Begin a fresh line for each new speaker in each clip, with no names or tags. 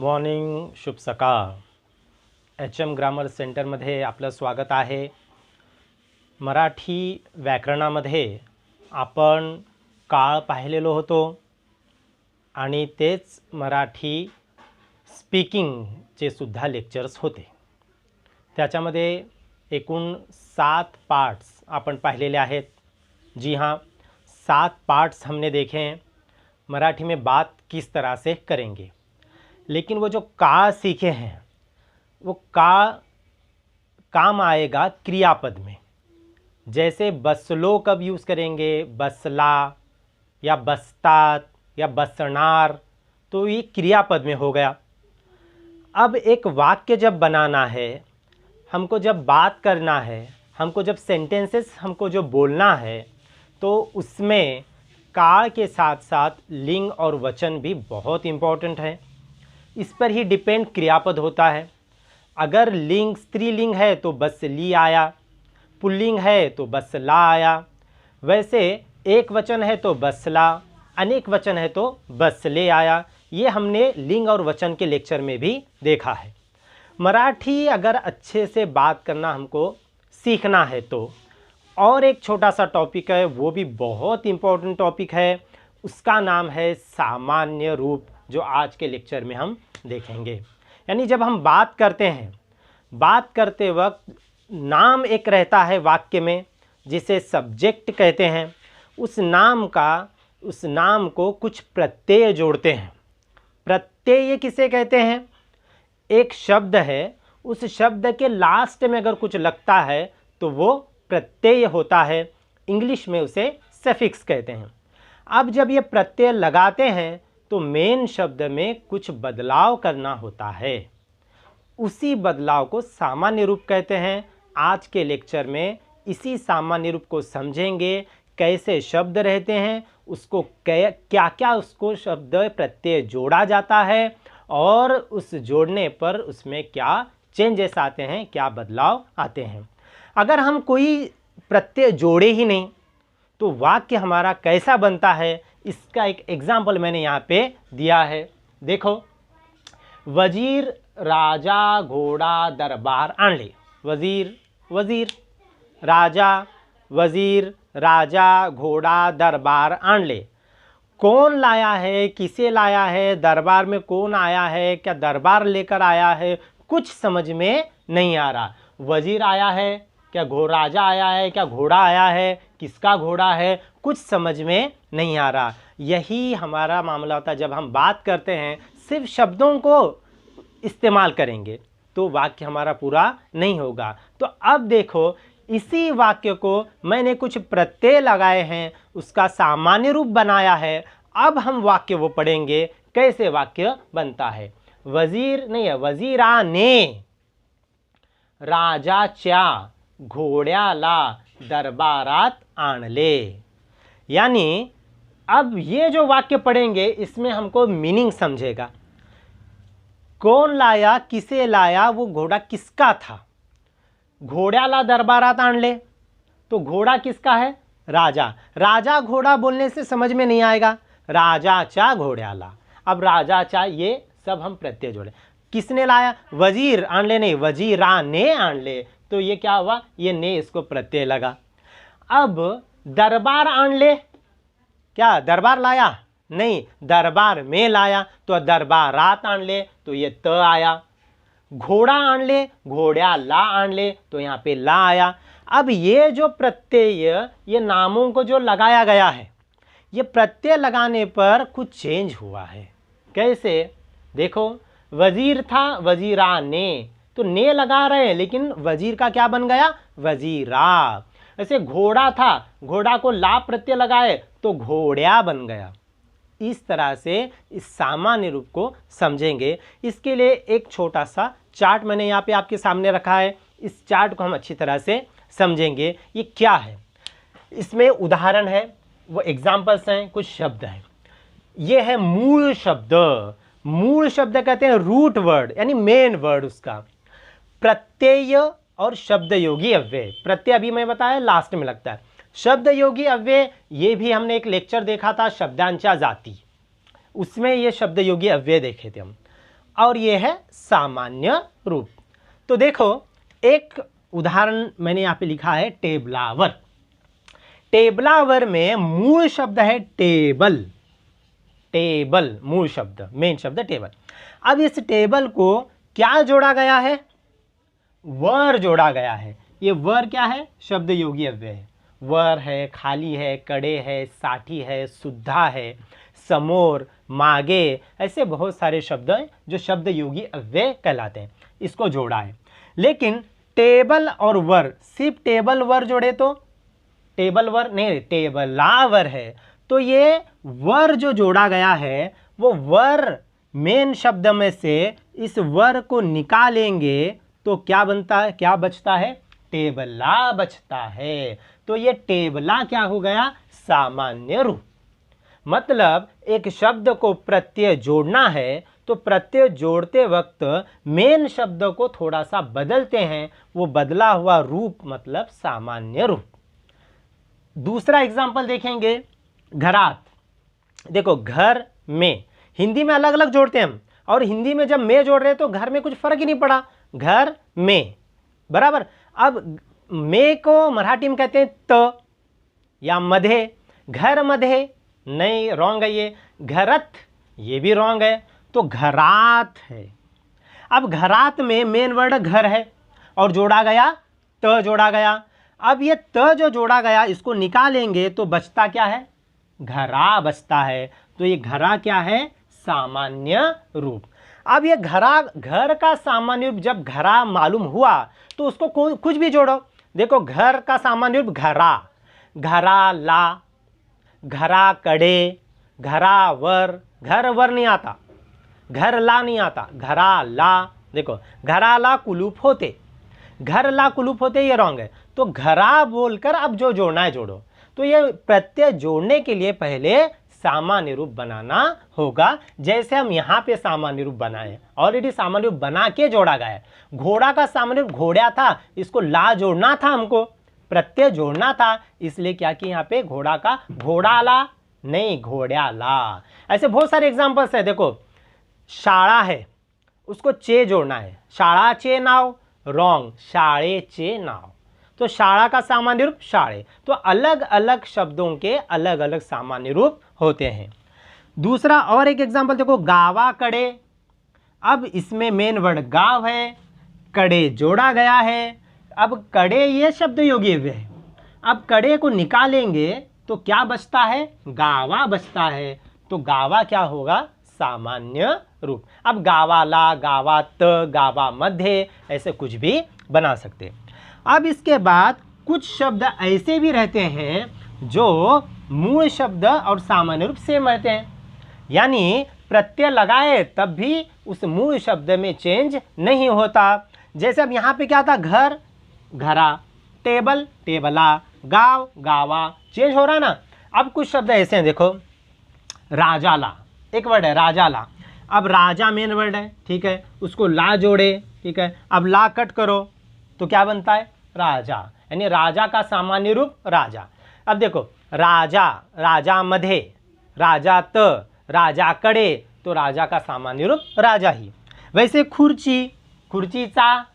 Good morning, शुभ सकाळ। HM grammar सेंटरमध्ये आपलं स्वागत आहे। मराठी व्याकरणामध्ये आपण काळ पाहिलेलो होतो आणि तेच मराठी स्पीकिंगचे सुद्धा लेक्चर्स होते। त्याच्यामध्ये एकूण 7 पार्ट्स अपन पाहिलेले आहेत। जी हाँ, 7 पार्ट्स हमने देखे हैं। मराठी में बात किस तरह से करेंगे, लेकिन वो जो का सीखे हैं वो का काम आएगा क्रियापद में। जैसे बसलो कब यूज़ करेंगे, बसला या बसतात या बसनार, तो ये क्रियापद में हो गया। अब एक वाक्य जब बनाना है, हमको जब बात करना है, हमको जब सेंटेंसेस हमको जो बोलना है, तो उसमें काल के साथ साथ लिंग और वचन भी बहुत इम्पोर्टेंट है। इस पर ही डिपेंड क्रियापद होता है। अगर लिंग स्त्रीलिंग है तो बसली आया, पुल्लिंग है तो बसला आया। वैसे एक वचन है तो बसला, अनेक वचन है तो बसले आया। ये हमने लिंग और वचन के लेक्चर में भी देखा है। मराठी अगर अच्छे से बात करना हमको सीखना है तो और एक छोटा सा टॉपिक है, वो भी बहुत इम्पोर्टेंट टॉपिक है। उसका नाम है सामान्य रूप, जो आज के लेक्चर में हम देखेंगे। यानी जब हम बात करते हैं, बात करते वक्त नाम एक रहता है वाक्य में, जिसे सब्जेक्ट कहते हैं। उस नाम को कुछ प्रत्यय जोड़ते हैं। प्रत्यय किसे कहते हैं? एक शब्द है, उस शब्द के लास्ट में अगर कुछ लगता है तो वो प्रत्यय होता है। इंग्लिश में उसे सफिक्स कहते हैं। अब जब ये प्रत्यय लगाते हैं तो मेन शब्द में कुछ बदलाव करना होता है। उसी बदलाव को सामान्य रूप कहते हैं। आज के लेक्चर में इसी सामान्य रूप को समझेंगे। कैसे शब्द रहते हैं, उसको क्या क्या उसको शब्द प्रत्यय जोड़ा जाता है, और उस जोड़ने पर उसमें क्या चेंजेस आते हैं, क्या बदलाव आते हैं। अगर हम कोई प्रत्यय जोड़े ही नहीं तो वाक्य हमारा कैसा बनता है, इसका एक एग्जाम्पल मैंने यहाँ पे दिया है। देखो, वजीर राजा घोड़ा दरबार आणले। वजीर वजीर, राजा वजीर, राजा घोड़ा दरबार आणले। कौन लाया है, किसे लाया है, दरबार में कौन आया है, क्या दरबार लेकर आया है, कुछ समझ में नहीं आ रहा। वजीर आया है, क्या राजा आया है, क्या घोड़ा आया है, किसका घोड़ा है, कुछ समझ में नहीं आ रहा। यही हमारा मामला होता है। जब हम बात करते हैं सिर्फ शब्दों को इस्तेमाल करेंगे तो वाक्य हमारा पूरा नहीं होगा। तो अब देखो, इसी वाक्य को मैंने कुछ प्रत्यय लगाए हैं, उसका सामान्य रूप बनाया है। अब हम वाक्य वो पढ़ेंगे कैसे वाक्य बनता है। वजीर नहीं है, वजीरा ने राजाच्या घोड्याला दरबारात आणले। यानी अब ये जो वाक्य पढ़ेंगे इसमें हमको मीनिंग समझेगा। कौन लाया, किसे लाया, वो घोड़ा किसका था। घोड्याला दरबारात आणले, तो घोड़ा किसका है? राजा। राजा घोड़ा बोलने से समझ में नहीं आएगा। राजाच्या घोड्याला, अब राजाच्या ये सब हम प्रत्यय जोड़े। किसने लाया? वजीर आणले नहीं, वजीरा ने आणले, तो ये क्या हुआ, ये ने इसको प्रत्यय लगा। अब दरबार आणले, क्या दरबार लाया? नहीं, दरबार में लाया, तो दरबारात आणले, तो ये त आया। घोड़ा आणले, घोड्याला आणले, तो यहाँ पे ला आया। अब ये जो प्रत्यय, ये नामों को जो लगाया गया है, ये प्रत्यय लगाने पर कुछ चेंज हुआ है। कैसे? देखो, वजीर था, वजीरा ने, तो ने लगा रहे हैं, लेकिन वजीर का क्या बन गया? वजीरा। ऐसे घोड़ा था, घोड़ा को ला प्रत्यय लगाए तो घोड़या बन गया। इस तरह से इस सामान्य रूप को समझेंगे। इसके लिए एक छोटा सा चार्ट मैंने यहाँ पे आपके सामने रखा है। इस चार्ट को हम अच्छी तरह से समझेंगे। ये क्या है, इसमें उदाहरण है, वो एग्जाम्पल्स हैं, कुछ शब्द हैं। ये है मूल शब्द। मूल शब्द कहते हैं रूट वर्ड, यानी मेन वर्ड उसका। प्रत्यय और शब्द योगी अव्यय। प्रत्यय अभी मैं बताया लास्ट में लगता है। शब्द योगी अव्यय, ये भी हमने एक लेक्चर देखा था, शब्दांचा जाति, उसमें ये शब्द योगी अव्यय देखे थे हम। और ये है सामान्य रूप। तो देखो एक उदाहरण मैंने यहाँ पे लिखा है टेबलावर। टेबलावर में मूल शब्द है टेबल, टेबल मूल शब्द, मेन शब्द टेबल। अब इस टेबल को क्या जोड़ा गया है? वर जोड़ा गया है। ये वर क्या है? शब्द योगी अव्यय है। वर है, खाली है, कड़े है, साठी है, सुद्धा है, समोर, मागे, ऐसे बहुत सारे शब्द हैं जो शब्द योगी अव्यय कहलाते हैं। इसको जोड़ा है। लेकिन टेबल और वर, सिर्फ टेबल वर जोड़े तो टेबल वर नहीं, टेबलावर है। तो ये वर जो जोड़ा गया है वो वर मेन शब्द में से इस वर को निकालेंगे तो क्या बनता है, क्या बचता है? टेबला बचता है। तो ये टेबला क्या हो गया? सामान्य रूप। मतलब एक शब्द को प्रत्यय जोड़ना है तो प्रत्यय जोड़ते वक्त मेन शब्द को थोड़ा सा बदलते हैं, वो बदला हुआ रूप मतलब सामान्य रूप। दूसरा एग्जाम्पल देखेंगे, घरात। देखो घर में, हिंदी में अलग अलग जोड़ते हैं हम, और हिंदी में जब में जोड़ रहे हैं तो घर में कुछ फर्क ही नहीं पड़ा, घर में बराबर। अब में को मराठी में कहते हैं त या मधे, घर मधे नहीं, रॉन्ग है ये। घरत, ये भी रॉन्ग है। तो घरात है। अब घरात में मेन वर्ड घर है और जोड़ा गया त जोड़ा गया। अब ये त जो जोड़ा गया इसको निकालेंगे तो बचता क्या है? घरा बचता है। तो ये घरा क्या है? सामान्य रूप। अब ये घरा, घर का सामान्य रूप जब घरा मालूम हुआ तो उसको कुछ भी जोड़ो। देखो घर का सामान्य रूप घरा, घरा ला, घरा कड़े, घरा वर, घर वर नहीं आता, घर ला नहीं आता, घरा ला। देखो घरा ला कुलूप होते, घर ला कुलूप होते, ये रॉन्ग है। तो घरा बोलकर अब जो जोड़ना है जोड़ो। तो ये प्रत्यय जोड़ने के लिए पहले सामान्य रूप बनाना होगा। जैसे हम यहाँ पे सामान्य रूप बनाए, ऑलरेडी सामान्य रूप बना के जोड़ा गया है। घोड़ा का सामान्य रूप घोड़ा था, इसको ला जोड़ना था, हमको प्रत्यय जोड़ना था, इसलिए क्या कि यहाँ पे घोड़ा का घोड़ा ला नहीं, घोड़ा ला। ऐसे बहुत सारे एग्जांपल्स है। देखो शाळा है, उसको चे जोड़ना है, शाळाचे नाव, रॉन्ग, शाळेचे नाव। तो शाळा का सामान्य रूप शाळे। तो अलग अलग शब्दों के अलग अलग सामान्य रूप होते हैं। दूसरा और एक एग्जांपल देखो, गावाकडे। अब इसमें मेन वर्ड गांव है, कड़े जोड़ा गया है। अब कड़े ये शब्द योगी है। अब कड़े को निकालेंगे तो क्या बचता है? गावा बचता है। तो गावा क्या होगा? सामान्य रूप। अब गावाला, गावात, गावा मध्य, ऐसे कुछ भी बना सकते। अब इसके बाद कुछ शब्द ऐसे भी रहते हैं जो मूल शब्द और सामान्य रूप सेम रहते हैं, यानी प्रत्यय लगाए तब भी उस मूल शब्द में चेंज नहीं होता। जैसे अब यहाँ पे क्या था? घर घरा, टेबल टेबला, गांव गावा, चेंज हो रहा ना। अब कुछ शब्द ऐसे हैं, देखो राजाला, एक वर्ड है राजाला। अब राजा मेन वर्ड है, ठीक है, उसको ला जोड़े, ठीक है। अब ला कट करो तो क्या बनता है? राजा, यानी राजा का सामान्य रूप राजा। अब देखो राजा, राजा मधे, राजा त, राजा कड़े, तो राजा का सामान्य रूप राजा ही। वैसे खुर्ची, खुर्ची चा,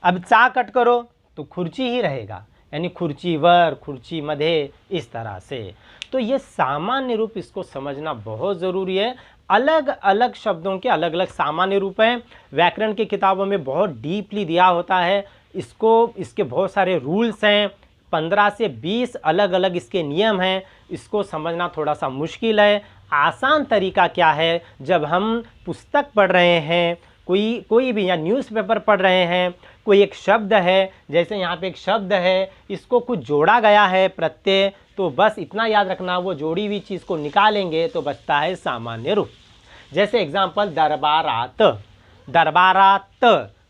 अब चा कट करो तो खुर्ची ही रहेगा, यानी खुर्ची वर, खुर्ची मधे, इस तरह से। तो ये सामान्य रूप, इसको समझना बहुत ज़रूरी है। अलग अलग शब्दों के अलग अलग सामान्य रूप हैं। व्याकरण की किताबों में बहुत डीपली दिया होता है इसको, इसके बहुत सारे रूल्स हैं, 15 से 20 अलग अलग इसके नियम हैं। इसको समझना थोड़ा सा मुश्किल है। आसान तरीका क्या है? जब हम पुस्तक पढ़ रहे हैं, कोई भी या न्यूज़पेपर पढ़ रहे हैं, कोई एक शब्द है, जैसे यहाँ पे एक शब्द है, इसको कुछ जोड़ा गया है प्रत्यय, तो बस इतना याद रखना, वो जोड़ी हुई चीज़ को निकालेंगे तो बचता है सामान्य रूप। जैसे एग्जाम्पल दरबारात, दरबारात,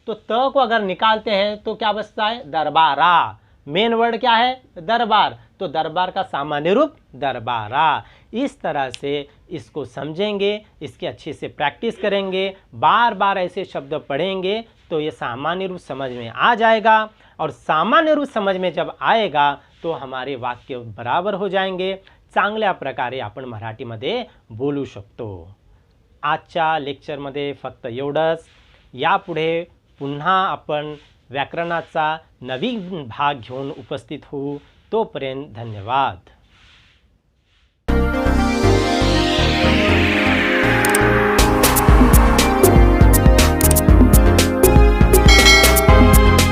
तो त को अगर निकालते हैं तो क्या बचता है? दरबारा। मेन वर्ड क्या है? दरबार, तो दरबार का सामान्य रूप दरबारा। इस तरह से इसको समझेंगे, इसकी अच्छे से प्रैक्टिस करेंगे, बार बार ऐसे शब्द पढ़ेंगे तो ये सामान्य रूप समझ में आ जाएगा। और सामान्य रूप समझ में जब आएगा तो हमारे वाक्य बराबर हो जाएंगे, चांगल्या प्रकारे आपण मराठीमध्ये बोलू शकतो। आजच्या लेक्चरमध्ये फक्त एवढंच. यापुढे पुन्हा आपण व्याकरणाचा नवीन भाग घेऊन उपस्थित होऊ. तोपर्यंत धन्यवाद.